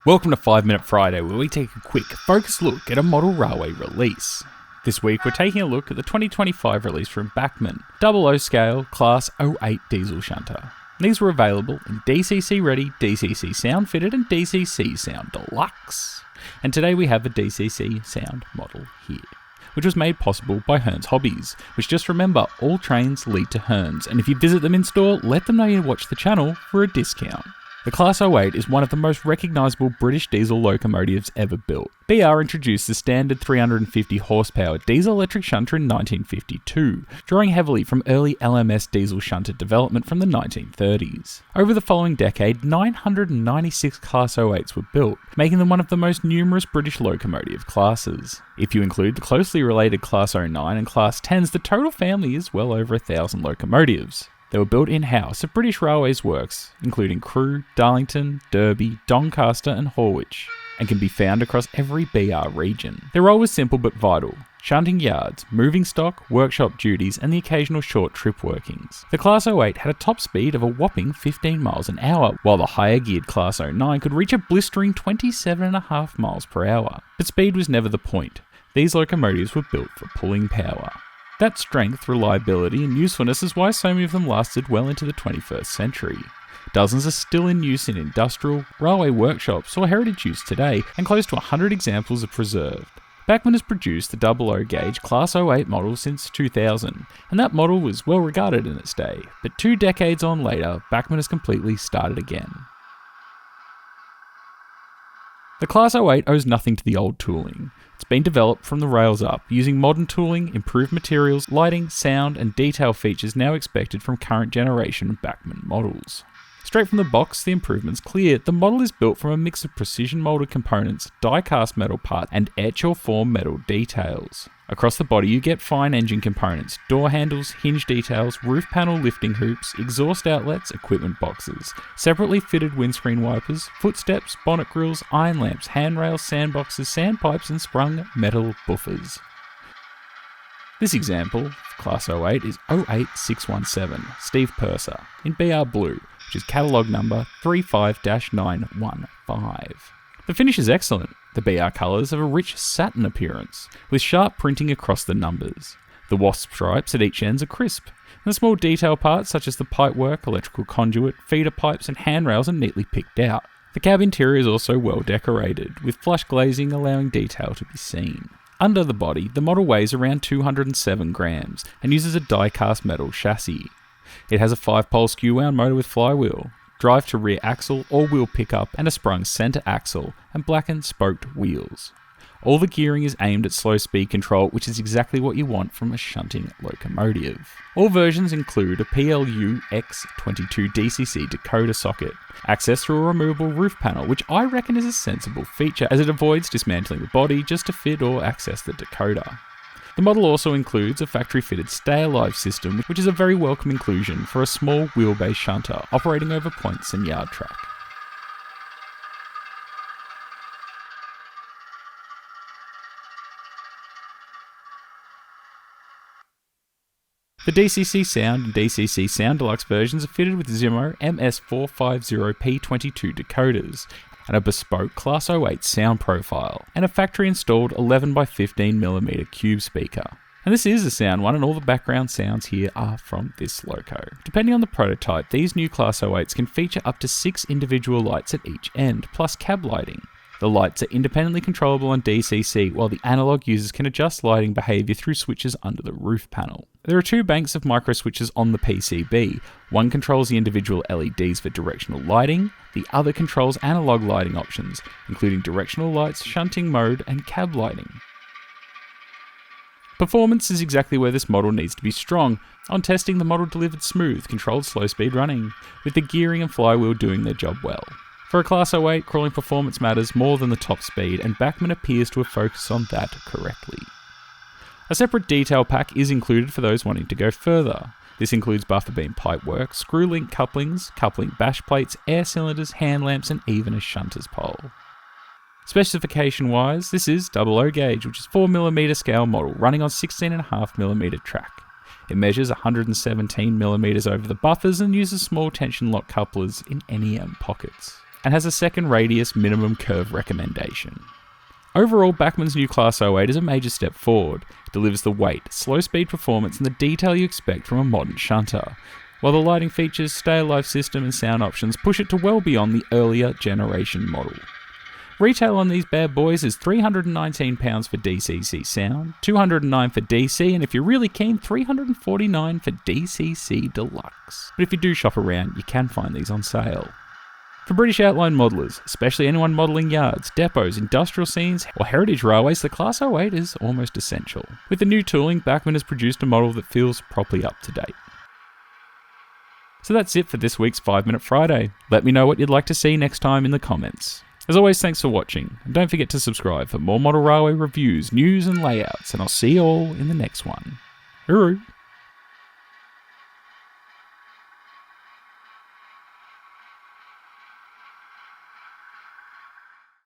Welcome to 5 Minute Friday, where we take a quick, focused look at a model railway release. This week we're taking a look at the 2025 release from Bachmann, 00 scale, Class 08 diesel shunter. These were available in DCC Ready, DCC Sound Fitted and DCC Sound Deluxe. And today we have a DCC Sound model here, which was made possible by Hearns Hobbies, which just remember, all trains lead to Hearns, and if you visit them in store, let them know you watch the channel for a discount. The Class 08 is one of the most recognisable British diesel locomotives ever built. BR introduced the standard 350 horsepower diesel-electric shunter in 1952, drawing heavily from early LMS diesel shunter development from the 1930s. Over the following decade, 996 Class 08s were built, making them one of the most numerous British locomotive classes. If you include the closely related Class 09 and Class 10s, the total family is well over 1,000 locomotives. They were built in-house at British Railways works, including Crewe, Darlington, Derby, Doncaster and Horwich, and can be found across every BR region. Their role was simple but vital: shunting yards, moving stock, workshop duties and the occasional short trip workings. The Class 08 had a top speed of a whopping 15 miles an hour, while the higher geared Class 09 could reach a blistering 27.5 miles per hour. But speed was never the point. These locomotives were built for pulling power. That strength, reliability and usefulness is why so many of them lasted well into the 21st century. Dozens are still in use in industrial, railway workshops or heritage use today, and close to 100 examples are preserved. Bachmann has produced the 00 gauge Class 08 model since 2000, and that model was well regarded in its day, but 2 decades on later, Bachmann has completely started again. The Class 08 owes nothing to the old tooling. It's been developed from the rails up, using modern tooling, improved materials, lighting, sound and detail features now expected from current generation Bachmann models. Straight from the box, the improvement's clear. The model is built from a mix of precision moulded components, die-cast metal parts and etch or form metal details. Across the body you get fine engine components, door handles, hinge details, roof panel lifting hoops, exhaust outlets, equipment boxes, separately fitted windscreen wipers, footsteps, bonnet grills, iron lamps, handrails, sandboxes, sandpipes and sprung metal buffers. This example of Class 08 is 08617 Steve Purser in BR Blue, which is catalogue number 35-915. The finish is excellent. The BR colours have a rich satin appearance, with sharp printing across the numbers. The wasp stripes at each ends are crisp, and the small detail parts such as the pipework, electrical conduit, feeder pipes and handrails are neatly picked out. The cab interior is also well decorated, with flush glazing allowing detail to be seen. Under the body, the model weighs around 207 grams and uses a die-cast metal chassis. It has a 5-pole skew-wound motor with flywheel, drive to rear axle, all-wheel pickup and a sprung centre axle and blackened spoked wheels. All the gearing is aimed at slow speed control, which is exactly what you want from a shunting locomotive. All versions include a PLU X22 DCC decoder socket, access through a removable roof panel, which I reckon is a sensible feature as it avoids dismantling the body just to fit or access the decoder. The model also includes a factory-fitted stay-alive system, which is a very welcome inclusion for a small wheelbase shunter operating over points and yard track. The DCC Sound and DCC Sound Deluxe versions are fitted with Zimo MS450P22 decoders, and a bespoke Class 08 sound profile, and a factory-installed 11x15mm cube speaker. And this is a sound one, and all the background sounds here are from this loco. Depending on the prototype, these new Class 08s can feature up to 6 individual lights at each end, plus cab lighting. The lights are independently controllable on DCC, while the analog users can adjust lighting behaviour through switches under the roof panel. There are 2 banks of micro switches on the PCB. One controls the individual LEDs for directional lighting, the other controls analog lighting options, including directional lights, shunting mode and cab lighting. Performance is exactly where this model needs to be strong. On testing, the model delivered smooth, controlled slow speed running, with the gearing and flywheel doing their job well. For a Class 08, crawling performance matters more than the top speed, and Bachmann appears to have focused on that correctly. A separate detail pack is included for those wanting to go further. This includes buffer beam pipework, screw link couplings, coupling bash plates, air cylinders, hand lamps and even a shunter's pole. Specification wise, this is 00 gauge, which is 4mm scale model running on 16.5mm track. It measures 117mm over the buffers and uses small tension lock couplers in NEM pockets. and has a second radius minimum curve recommendation. Overall, Bachmann's new Class 08 is a major step forward. It delivers the weight, slow speed performance and the detail you expect from a modern shunter, while the lighting features, stay-alive system and sound options push it to well beyond the earlier generation model. Retail on these bad boys is £319 for DCC Sound, $209 for DC, and if you're really keen, $349 for DCC Deluxe. But if you do shop around, you can find these on sale. For British outline modelers, especially anyone modelling yards, depots, industrial scenes, or heritage railways, the Class 08 is almost essential. With the new tooling, Bachmann has produced a model that feels properly up to date. So that's it for this week's 5 Minute Friday. Let me know what you'd like to see next time in the comments. As always, thanks for watching, and don't forget to subscribe for more model railway reviews, news and layouts, and I'll see you all in the next one. Hooroo!